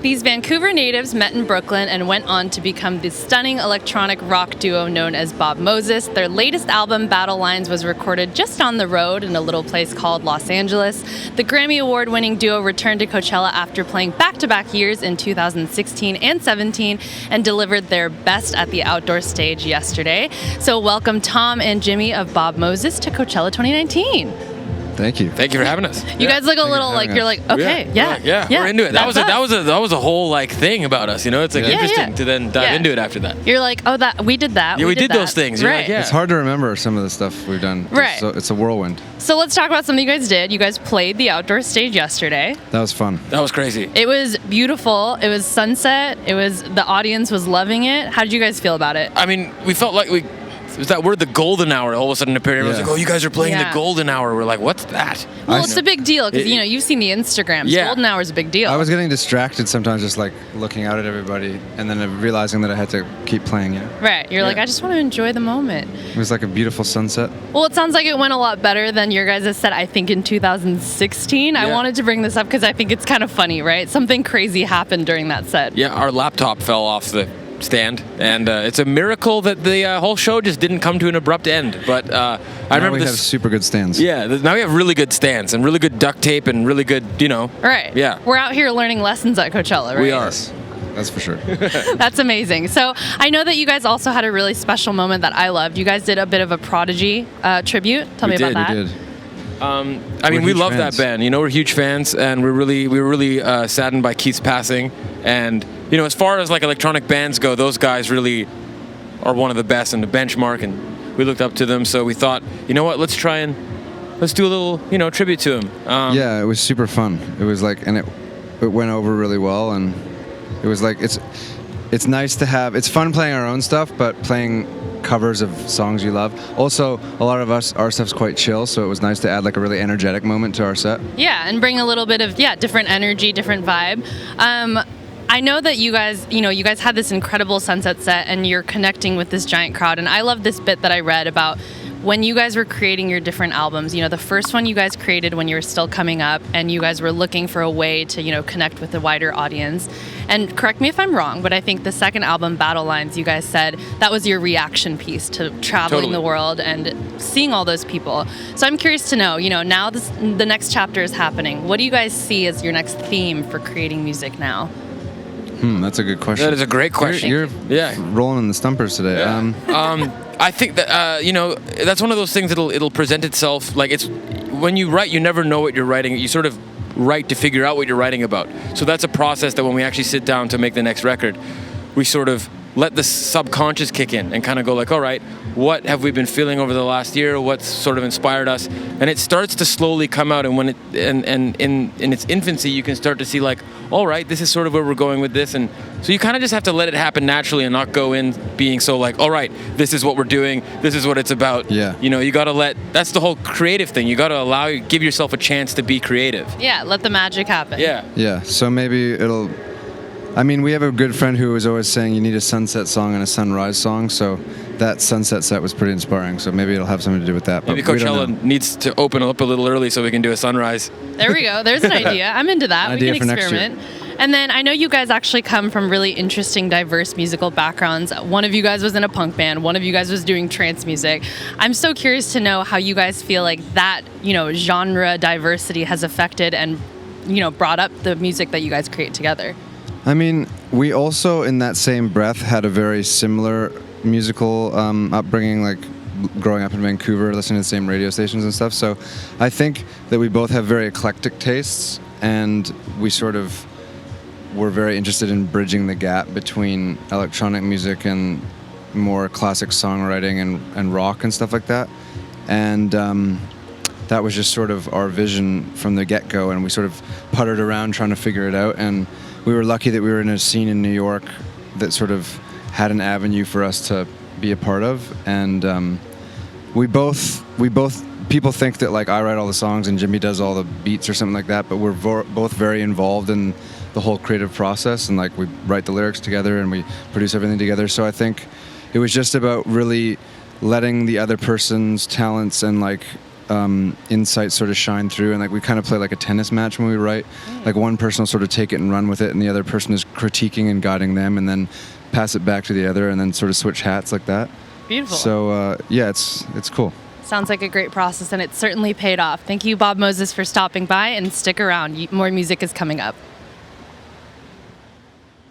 These Vancouver natives met in Brooklyn and went on to become the stunning electronic rock duo known as Bob Moses. Their latest album, Battle Lines, was recorded just on the road in a little place called Los Angeles. The Grammy Award-winning duo returned to Coachella after playing back-to-back years in 2016 and 17 and delivered their best at the outdoor stage yesterday. So welcome Tom and Jimmy of Bob Moses to Coachella 2019. Thank you. Thank you for having us. You guys look a little like you're like, okay, yeah, we're into it. That was a whole like thing about us. You know, it's like interesting to then dive into it after that. You're like, oh, that we did that. Yeah, we did those things. You're like, It's hard to remember some of the stuff we've done. Right. It's a whirlwind. So let's talk about something you guys did. You guys played the outdoor stage yesterday. That was fun. That was crazy. It was beautiful. It was sunset. The audience was loving it. How did you guys feel about it? I mean, we felt like it was that word, the golden hour, all of a sudden appeared. Everyone's like, oh, you guys are playing the golden hour. We're like, what's that? Well, it's a big deal because, you've seen the Instagrams. Yeah. Golden hour is a big deal. I was getting distracted sometimes just like looking out at everybody and then realizing that I had to keep playing it. Right. You're like, I just want to enjoy the moment. It was like a beautiful sunset. Well, it sounds like it went a lot better than your guys' set, I think, in 2016. Yeah. I wanted to bring this up because I think it's kind of funny, right? Something crazy happened during that set. Yeah, our laptop fell off the stand, and it's a miracle that the whole show just didn't come to an abrupt end. But I remember we have super good stands. Yeah, now we have really good stands and really good duct tape and really good, Right. Yeah. We're out here learning lessons at Coachella, right? We are. That's for sure. That's amazing. So I know that you guys also had a really special moment that I loved. You guys did a bit of a Prodigy tribute. Tell me about that. We did. I mean, we love that band. We're huge fans, and we were really saddened by Keith's passing. And as far as like electronic bands go, those guys really are one of the best and the benchmark, and we looked up to them. So we thought, you know what, let's do a little, tribute to him. Yeah, it was super fun. It was like, and it went over really well, and it was like it's nice to have. It's fun playing our own stuff, but playing covers of songs you love. Also, a lot of our stuff's quite chill, so it was nice to add like a really energetic moment to our set. Yeah, and bring a little bit of different energy, different vibe. I know that you guys had this incredible sunset set and you're connecting with this giant crowd, and I love this bit that I read about when you guys were creating your different albums. The first one you guys created when you were still coming up, and you guys were looking for a way to, connect with a wider audience. And correct me if I'm wrong, but I think the second album, Battle Lines, you guys said that was your reaction piece to traveling the world and seeing all those people. So I'm curious to know, now the next chapter is happening. What do you guys see as your next theme for creating music now? That's a good question. That is a great question. You're rolling in the stumpers today. Yeah. I think that that's one of those things it'll present itself like it's when you write, you never know what you're writing. You sort of write to figure out what you're writing about. So that's a process that when we actually sit down to make the next record, we sort of let the subconscious kick in and kind of go like, all right, what have we been feeling over the last year? What's sort of inspired us? And it starts to slowly come out. And when in its infancy, you can start to see like, all right, this is sort of where we're going with this. And so you kind of just have to let it happen naturally and not go in being so like, all right, this is what we're doing. This is what it's about. Yeah. You got to that's the whole creative thing. You got to give yourself a chance to be creative. Yeah. Let the magic happen. Yeah. Yeah. So maybe we have a good friend who was always saying you need a sunset song and a sunrise song, so that sunset set was pretty inspiring, so maybe it'll have something to do with that. Maybe Coachella needs to open up a little early so we can do a sunrise. There we go. There's an idea. I'm into that. Idea we can for experiment. And then I know you guys actually come from really interesting, diverse musical backgrounds. One of you guys was in a punk band. One of you guys was doing trance music. I'm so curious to know how you guys feel like that, genre diversity has affected and, brought up the music that you guys create together. I mean, we also, in that same breath, had a very similar musical upbringing, like growing up in Vancouver, listening to the same radio stations and stuff. So I think that we both have very eclectic tastes, and we sort of were very interested in bridging the gap between electronic music and more classic songwriting and rock and stuff like that. And that was just sort of our vision from the get-go, and we sort of puttered around trying to figure it out. And we were lucky that we were in a scene in New York that sort of had an avenue for us to be a part of. And we both people think that like I write all the songs and Jimmy does all the beats or something like that, but we're both very involved in the whole creative process, and like we write the lyrics together and we produce everything together. So I think it was just about really letting the other person's talents and like insights sort of shine through, and like we kind of play like a tennis match when we write. Like one person will sort of take it and run with it, and the other person is critiquing and guiding them, and then pass it back to the other, and then sort of switch hats like that. Beautiful. So yeah, it's cool. Sounds like a great process, and it's certainly paid off. Thank you, Bob Moses, for stopping by, and stick around. More music is coming up.